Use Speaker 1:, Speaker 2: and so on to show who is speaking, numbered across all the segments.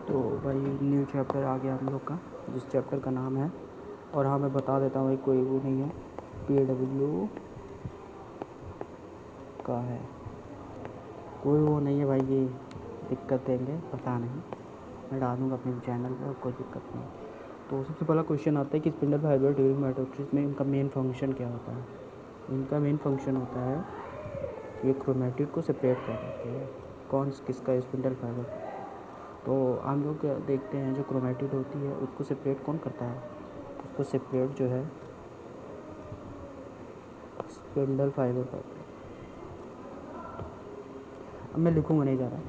Speaker 1: तो भाई new chapter आ गया हम लोग का, जिस चैप्टर का नाम है, और हाँ मैं बता देता हूँ भाई, कोई वो नहीं है, PW का है, कोई वो नहीं है भाई, ये दिक्कत देंगे पता नहीं, मैं डालूँगा अपने चैनल पर, कोई दिक्कत नहीं। तो सबसे पहला क्वेश्चन आता है कि स्पिंडल फाइबर ड्यूरिंग माइटोसिस में इनका मेन फंक्शन क्या होता है। इनका मेन फंक्शन होता है ये क्रोमेटिड को सेपरेट कर देते हैं। कौन किसका, स्पिंडल फाइबर। तो हम लोग देखते हैं जो क्रोमेटिड होती है उसको सेपरेट कौन करता है, उसको सेपरेट जो है स्पिंडल फाइबर करता है। अब मैं लिखूँगा नहीं जा रहा,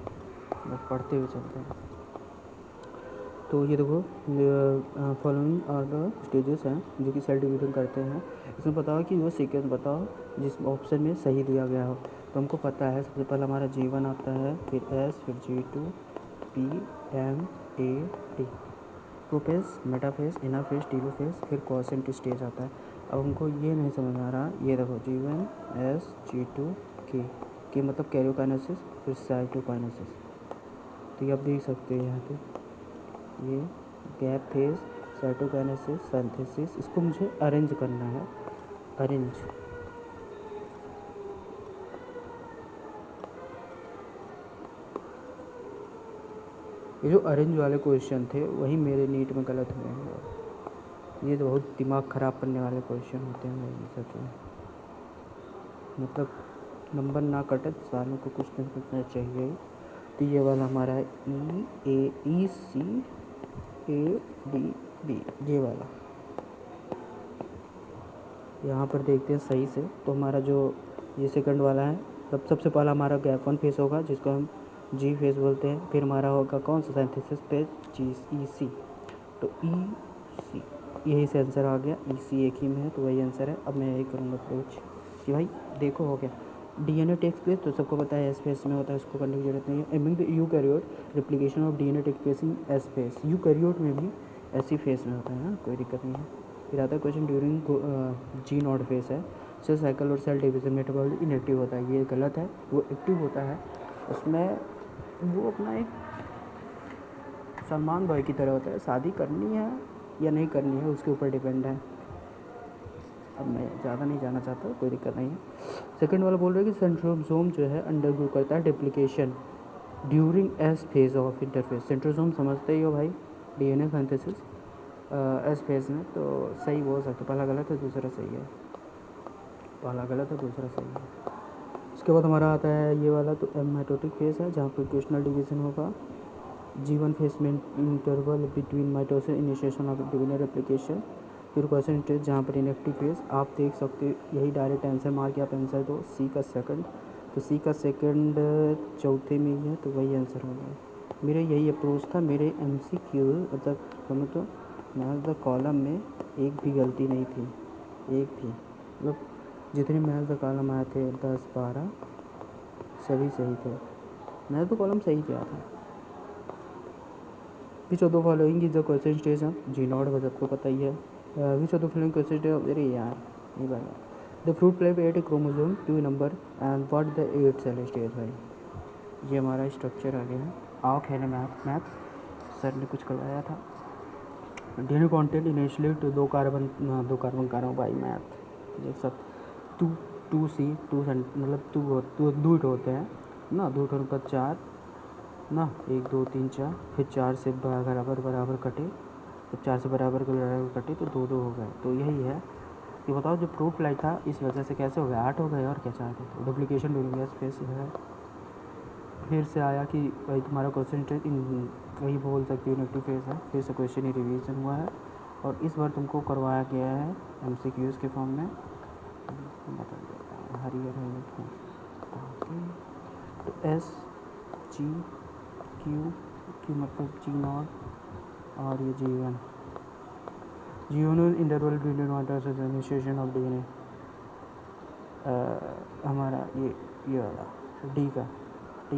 Speaker 1: बस पढ़ते हुए चलते हैं। तो ये देखो, फॉलोइंग आर द स्टेजेस हैं जो कि सेल डिवीजन करते हैं। इसमें बताओ कि वो सीक्वेंस बताओ जिस ऑप्शन में सही दिया गया हो। तो हमको पता है सबसे पहले हमारा G1 आता है, फिर S, फिर G2, P, M, A, T। Prophase, metaphase, anaphase, telophase, फिर क्वासेंट स्टेज आता है। अब हमको ये नहीं समझ आ रहा, ये देखो G1, S, G2, K मतलब कैरियोकाइनेसिस, फिर साइटोकाइनेसिस। तो ये आप देख सकते हैं यहाँ पे, ये गैप फेज, साइटोकाइनेसिस, सिंथेसिस, इसको मुझे अरेंज करना है, अरेंज। ये जो अरेंज वाले क्वेश्चन थे वही मेरे नीट में गलत हुए हैं। ये तो बहुत दिमाग ख़राब करने वाले क्वेश्चन होते हैं भाई सच में, मतलब नंबर ना कटे तो सालों को कुछ ना कुछ चाहिए। तो ये वाला हमारा है EAECADB, ये वाला। यहाँ पर देखते हैं सही से, तो हमारा जो ये सेकंड वाला है, तब सबसे पहला हमारा गैप वन फेस होगा जिसको हम G फेस बोलते हैं। फिर हमारा होगा कौन सा, सिंथेसिस फेज, EC। तो EC यही से आंसर आ गया, EC एक ही में है तो वही आंसर है। अब मैं यही करूँगा अप्रोच कि भाई देखो हो गया। DNA टेक्स प्लेस तो सबको पता है एस फेस में होता है, इसको करने की जरूरत नहीं है। Among the eukaryote replication of DNA takes place in S phase, eukaryote में भी ऐसी फेस में होता है ना, कोई दिक्कत नहीं है। फिर आता है क्वेश्चन ड्यूरिंग G0 फेस है, सेल साइकिल और सेल डिवीजन मेटाबॉलिज्म इनएक्टिव होता है, ये गलत है, वो एक्टिव होता है। उसमें वो अपना एक सलमान भाई की तरह होता है, शादी करनी है या नहीं करनी है उसके ऊपर डिपेंड है। अब मैं ज़्यादा नहीं जाना चाहता, कोई दिक्कत नहीं है। सेकंड वाला बोल रहे हैं कि सेंट्रोसोम जो है अंडरगो करता है duplication during S phase of interphase. Centrosome समझते ही हो भाई, DNA सिंथेसिस एस फेज में। तो सही बोल सकते, पहला गलत है दूसरा सही है, पहला गलत है दूसरा सही है। उसके बाद हमारा आता है ये वाला, तो माइटोटिक फेज है जहाँ पर क्वेश्चनल डिवीजन होगा। G1 फेज में interval between mitosis initiation of DNA replication. फिर क्वेश्चन स्टेज जहाँ पर इनएक्टिव फेज, आप देख सकते हो यही डायरेक्ट आंसर मार के आप आंसर दो, सी का सेकंड। तो सी का सेकंड चौथे में ही है तो वही आंसर हो गया। मेरा यही अप्रोच था, मेरे MCQ मतलब समझ तो मैथ द कॉलम में एक भी गलती नहीं थी, एक भी, मतलब जितने मैथ द कॉलम आए थे 10-12 सभी सही थे, मैथ द कॉलम सही किया था। Which of the following is the question stage है, G0 बस सबको पता ही है। Which of the following question stage, अरे यार नहीं बना। The fruit fly 8 chromosome 2 number and what the 8 cell stage भाई। ये हमारा स्ट्रक्चर आ गया है। आओ खेले मैथ सर ने कुछ करवाया था। DNA कॉन्टेंट इनिशियली टू दो कार्बन का रहा हूँ भाई मैथ, ये सब टू सी टू मतलब दो होते हैं ना, दो का 4 ना, 1 2 3 4, फिर 4 से बराबर कटे, जब 4 से बराबर कटे तो 2 2 हो गए। तो यही है। ये बताओ जो फ्रूट फ्लाई था इस वजह से कैसे हो गया, 8 हो गए और क्या चाहते थे। डुप्लीकेशन ड्यूरिंग एस फेस है। फिर से आया कि भाई तुम्हारा क्वेश्चन वही बोल सकती हो इनएक्टिव फेस है। फिर से क्वेश्चन ही रिवीजन हुआ है और इस बार तुमको करवाया गया है MCQs के फॉर्म में। बता देता हूँ, हरियर है तो SGQ मतलब G0 और ये G1 interval between mitosis initiation of DNA। हमारा ये वाला डी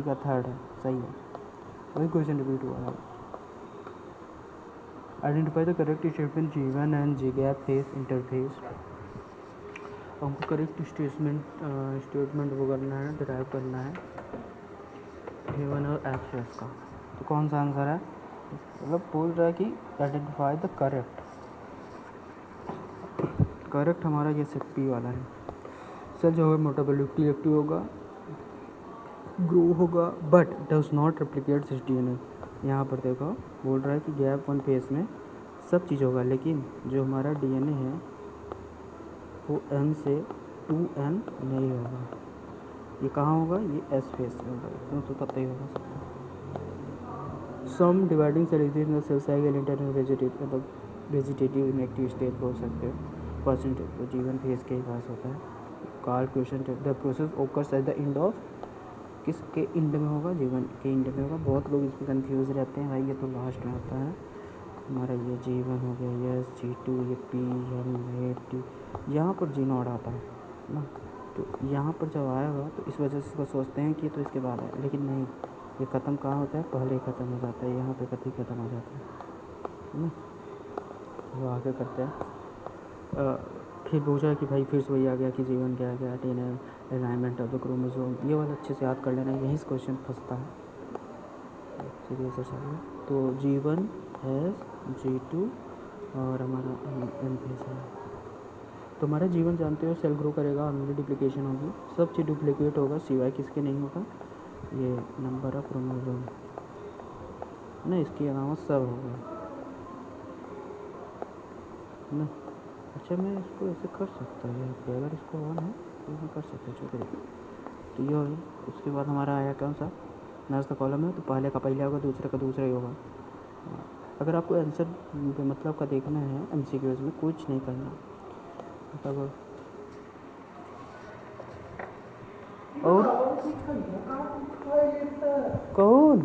Speaker 1: का थर्ड है, सही है, वही क्वेश्चन रिपीट हुआ है। Identify the correct statement G1 and G gap face interface. हमको करेक्ट स्टेटमेंट वो करना है, डिराइव करना है G1 और F फेस का। तो कौन सा आंसर है, मतलब बोल रहा है कि आइडेंटिफाई द करेक्ट हमारा ये पी वाला है। सेल जो है मेटाबॉलिकली एक्टिव होगा, ग्रो होगा, but does not replicate this DNA. यहाँ पर देखो बोल रहा है कि गैप 1 फेज में सब चीज़ होगा, लेकिन जो हमारा डीएनए है वो N से 2N नहीं होगा। ये कहाँ होगा? ये S फेज में होगा, इतना तो पता ही होगा सबको। Some dividing cell exist in the cell cycle internal vegetative inactive stage बोल सकते हो। परसेंटेज तो जीवन फेज के ही पास होता है। कार्ल question the process occurs at the end of, किसके एंड में होगा? जीवन के एंड में होगा। बहुत लोग इसमें कंफ्यूज रहते हैं भाई, ये तो लास्ट में होता है हमारा। ये G1 हो गया, ये G2, ये P1, ये T, यहाँ पर G0 आता है ना। तो यहाँ पर जब आएगा तो इस वजह से इसको सोचते हैं कि तो इसके बाद है, लेकिन नहीं, ये ख़त्म कहाँ होता है? पहले ही ख़त्म हो जाता है, यहाँ पे कभी ख़त्म हो जाता है ना। वो आगे करते हैं। फिर पूछा कि भाई फिर से वही आ गया कि जीवन क्या है, क्या अलाइनमेंट ऑफ द क्रोमोसोम। ये वाला अच्छे से याद कर लेना, यही क्वेश्चन फंसता है सीरियस है। तो G1 S G2 और हमारा M फेस है। तो हमारा जीवन जानते हो सेल ग्रो करेगा, मल्टीप्लिकेशन होगी, सब चीज़ डुप्लीकेट होगा, सिवाय किसके नहीं होगा? ये नंबर ऑफ क्रोमोसोम ना, इसके अलावा सब होगा ना। अच्छा मैं इसको ऐसे कर सकता है कि अगर इसको ऑन है तो मैं कर सकता हूँ चौधरी। तो ये है। उसके बाद हमारा आया कौन सा? नेक्स्ट कॉलम है, तो पहले का पहले होगा, दूसरे का दूसरा ही होगा। अगर आपको आंसर मतलब का देखना है MCQs में, कुछ नहीं करना मतलब। और कौन